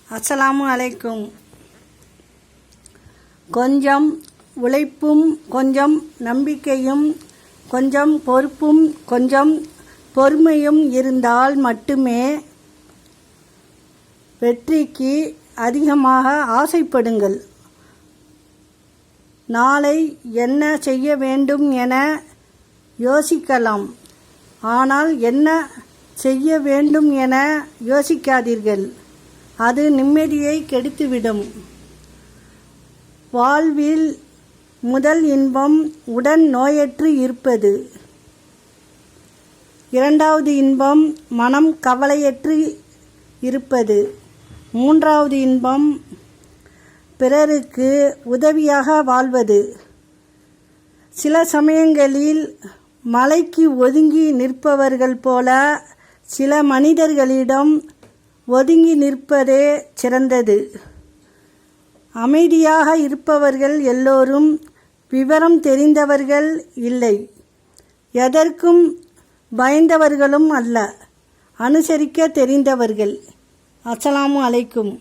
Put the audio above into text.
அஸ்ஸலாமு அலைக்கும். கொஞ்சம் உழைப்பும் கொஞ்சம் நம்பிக்கையும் கொஞ்சம் பொறுப்பும் கொஞ்சம் பொறுமையும் இருந்தால் மட்டுமே வெற்றிக்கு அதிகமாக ஆசைப்படுங்கள். நாளை என்ன செய்ய வேண்டும் என யோசிக்கலாம், ஆனால் என்ன செய்ய வேண்டும் என யோசிக்காதீர்கள். அது நிம்மதியை கெடுத்துவிடும். வாழ்வில் முதல் இன்பம் உடன் நோயற்று இருப்பது. இரண்டாவது இன்பம் மனம் கவலையற்று இருப்பது. மூன்றாவது இன்பம் பிறருக்கு உதவியாக வாழ்வது. சில சமயங்களில் மலைக்கு ஒதுங்கி நிற்பவர்கள் போல சில மனிதர்களிடம் ஒதுங்கி நிற்பதே சிறந்தது. அமைதியாக இருப்பவர்கள் எல்லோரும் விவரம் தெரிந்தவர்கள் இல்லை, எதற்கும் பயந்தவர்களும் அல்ல, அனுசரிக்க தெரிந்தவர்கள். அஸ்ஸலாமு அலைக்கும்.